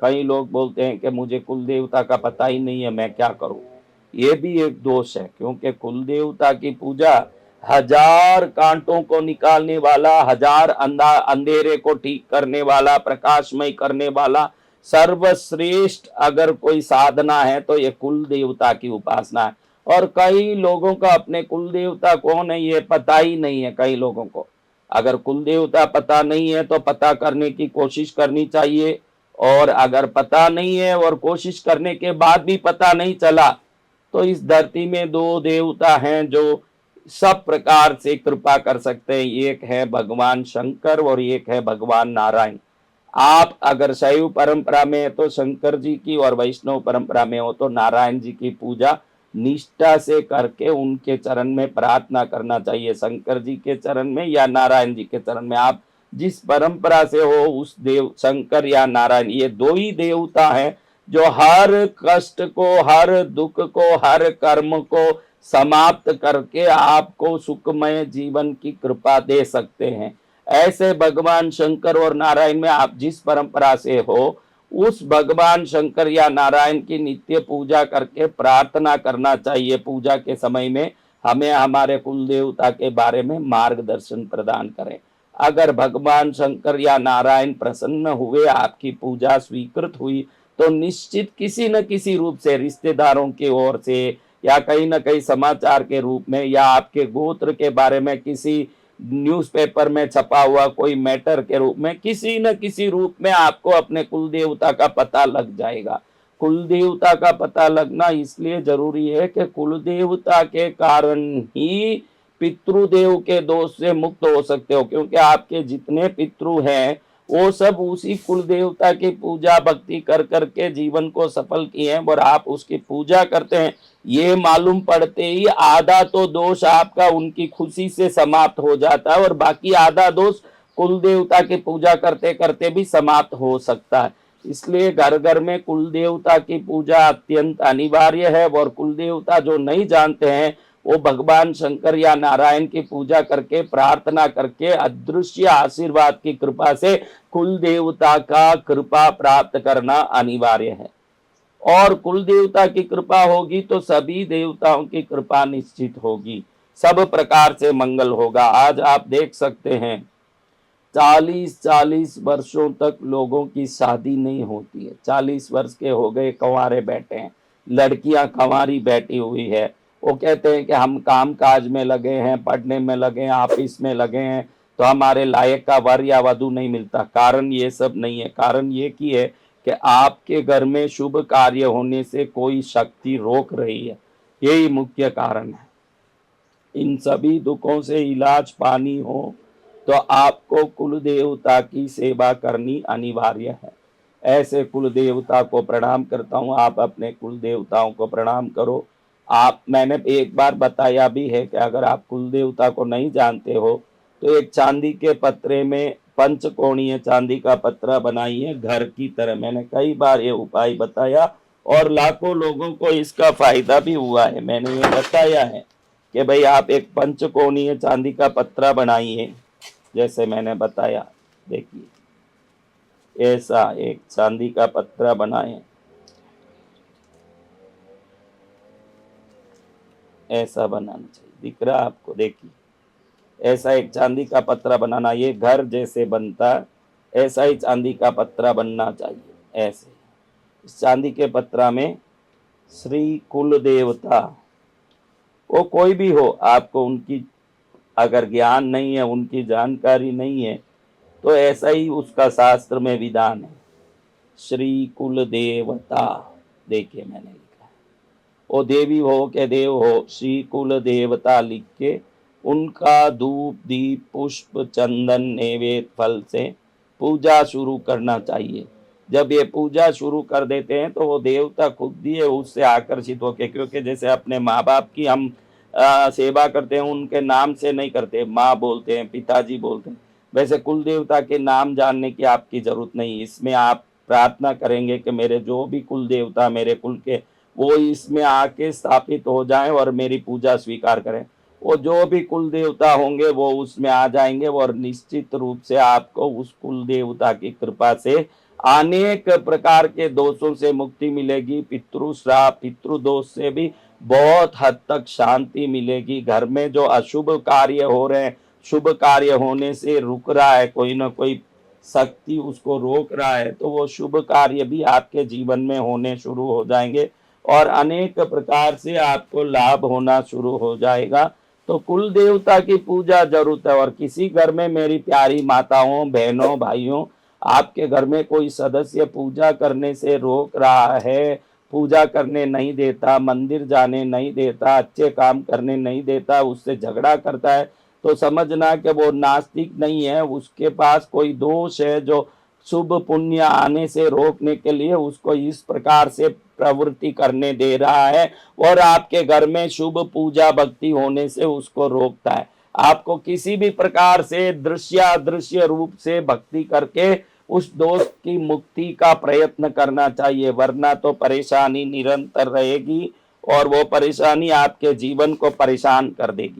कई लोग बोलते हैं कि मुझे कुल देवता का पता ही नहीं है, मैं क्या करूं। ये भी एक दोष है, क्योंकि कुल देवता की पूजा हजार कांटों को निकालने वाला, हजार अंधेरे को ठीक करने वाला, प्रकाशमय करने वाला सर्वश्रेष्ठ अगर कोई साधना है तो ये कुल देवता की उपासना है। और कई लोगों का अपने कुल देवता कौन है ये पता ही नहीं है। कई लोगों को अगर कुल देवता पता नहीं है तो पता करने की कोशिश करनी चाहिए, और अगर पता नहीं है और कोशिश करने के बाद भी पता नहीं चला, तो इस धरती में दो देवता हैं जो सब प्रकार से कृपा कर सकते हैं। एक है भगवान शंकर और एक है भगवान नारायण। आप अगर शैव परंपरा में है तो शंकर जी की, और वैष्णव परंपरा में हो तो नारायण जी की पूजा निष्ठा से करके उनके चरण में प्रार्थना करना चाहिए। शंकर जी के चरण में या नारायण जी के चरण में, आप जिस परंपरा से हो उस देव, शंकर या नारायण, ये दो ही देवता हैं जो हर कष्ट को, हर दुख को, हर कर्म को समाप्त करके आपको सुखमय जीवन की कृपा दे सकते हैं। ऐसे भगवान शंकर और नारायण में आप जिस परंपरा से हो उस भगवान शंकर या नारायण की नित्य पूजा करके प्रार्थना करना चाहिए। पूजा के समय में हमें हमारे कुल देवता के बारे में मार्गदर्शन प्रदान करें। अगर भगवान शंकर या नारायण प्रसन्न हुए, आपकी पूजा स्वीकृत हुई, तो निश्चित किसी न किसी रूप से रिश्तेदारों की ओर से या कहीं न कहीं समाचार के रूप में या आपके गोत्र के बारे में किसी न्यूज़पेपर में छपा हुआ कोई मैटर के रूप में, किसी न किसी रूप में आपको अपने कुल देवता का पता लग जाएगा। कुल देवता का पता लगना इसलिए जरूरी है कि कुल देवता के कारण ही पितृदेव के दोष से मुक्त हो सकते हो, क्योंकि आपके जितने पितृ हैं वो सब उसी कुल देवता की पूजा भक्ति कर करके जीवन को सफल किए हैं, और आप उसकी पूजा करते हैं। ये मालूम पड़ते ही आधा तो दोष आपका उनकी खुशी से समाप्त हो जाता है, और बाकी आधा दोष कुल देवता की पूजा करते करते भी समाप्त हो सकता है। इसलिए घर घर में कुल देवता की पूजा अत्यंत अनिवार्य है, और कुल देवता जो नहीं जानते हैं वो भगवान शंकर या नारायण की पूजा करके प्रार्थना करके अदृश्य आशीर्वाद की कृपा से कुल देवता का कृपा प्राप्त करना अनिवार्य है। और कुल देवता की कृपा होगी तो सभी देवताओं की कृपा निश्चित होगी, सब प्रकार से मंगल होगा। आज आप देख सकते हैं 40-40 वर्षों तक लोगों की शादी नहीं होती है। 40 वर्ष के हो गए, कंवारे बैठे हैं, लड़कियां कंवारी बैठी हुई है। वो कहते हैं कि हम काम काज में लगे हैं, पढ़ने में लगे हैं, ऑफिस में लगे हैं, तो हमारे लायक का वर या वधु नहीं मिलता। कारण ये सब नहीं है, कारण ये की है कि आपके घर में शुभ कार्य होने से कोई शक्ति रोक रही है। यही मुख्य कारण है। इन सभी दुखों से इलाज पानी हो तो आपको कुल देवता की सेवा करनी अनिवार्य है। ऐसे कुल देवता को प्रणाम करता हूँ, आप अपने कुल देवताओं को प्रणाम करो। आप, मैंने एक बार बताया भी है कि अगर आप कुल देवता को नहीं जानते हो तो एक चांदी के पत्रे में पंचकोणीय चांदी का पत्रा बनाइए घर की तरह। मैंने कई बार ये उपाय बताया और लाखों लोगों को इसका फायदा भी हुआ है। मैंने ये बताया है कि भाई आप एक पंचकोणीय चांदी का पत्रा बनाइए, जैसे मैंने बताया। देखिए ऐसा एक चांदी का पत्रा बनाएं, ऐसा बनाना चाहिए, दिख रहा आपको? देखिए ऐसा एक चांदी का पत्रा बनाना, ये घर जैसे बनता ऐसा ही चांदी का पत्रा बनना चाहिए। ऐसे इस चांदी के पत्रा में श्री कुल देवता, वो कोई भी हो, आपको उनकी अगर ज्ञान नहीं है, उनकी जानकारी नहीं है, तो ऐसा ही उसका शास्त्र में विधान है। श्री कुल देवता, देखिए मैंने लिखा है, वो देवी हो के देव हो, श्री कुल देवता लिख के उनका धूप दीप पुष्प चंदन नैवेद्य फल से पूजा शुरू करना चाहिए। जब ये पूजा शुरू कर देते हैं तो वो देवता खुद ही उससे आकर्षित होके, क्योंकि जैसे अपने माँ बाप की हम सेवा करते हैं, उनके नाम से नहीं करते, माँ बोलते हैं, पिताजी बोलते हैं, वैसे कुल देवता के नाम जानने की आपकी जरूरत नहीं। इसमें आप प्रार्थना करेंगे कि मेरे जो भी कुल देवता मेरे कुल के, वो इसमें आके स्थापित हो जाएं और मेरी पूजा स्वीकार करें। वो जो भी कुल देवता होंगे वो उसमें आ जाएंगे, और निश्चित रूप से आपको उस कुल देवता की कृपा से अनेक प्रकार के दोषों से मुक्ति मिलेगी। पितृ श्राप, पितृ दोष से भी बहुत हद तक शांति मिलेगी। घर में जो अशुभ कार्य हो रहे हैं, शुभ कार्य होने से रुक रहा है, कोई ना कोई शक्ति उसको रोक रहा है, तो वो शुभ कार्य भी आपके जीवन में होने शुरू हो जाएंगे और अनेक प्रकार से आपको लाभ होना शुरू हो जाएगा। तो कुल देवता की पूजा जरूर है। और किसी घर में मेरी प्यारी माताओं, बहनों, भाइयों, आपके घर में कोई सदस्य पूजा करने से रोक रहा है, पूजा करने नहीं देता, मंदिर जाने नहीं देता, अच्छे काम करने नहीं देता, उससे झगड़ा करता है, तो समझना कि वो नास्तिक नहीं है, उसके पास कोई दोष है जो शुभ पुण्य आने से रोकने के लिए उसको इस प्रकार से प्रवृत्ति करने दे रहा है और आपके घर में शुभ पूजा भक्ति होने से उसको रोकता है। आपको किसी भी प्रकार से दृश्य अदृश्य रूप से भक्ति करके उस दोष की मुक्ति का प्रयत्न करना चाहिए, वरना तो परेशानी निरंतर रहेगी और वो परेशानी आपके जीवन को परेशान कर देगी।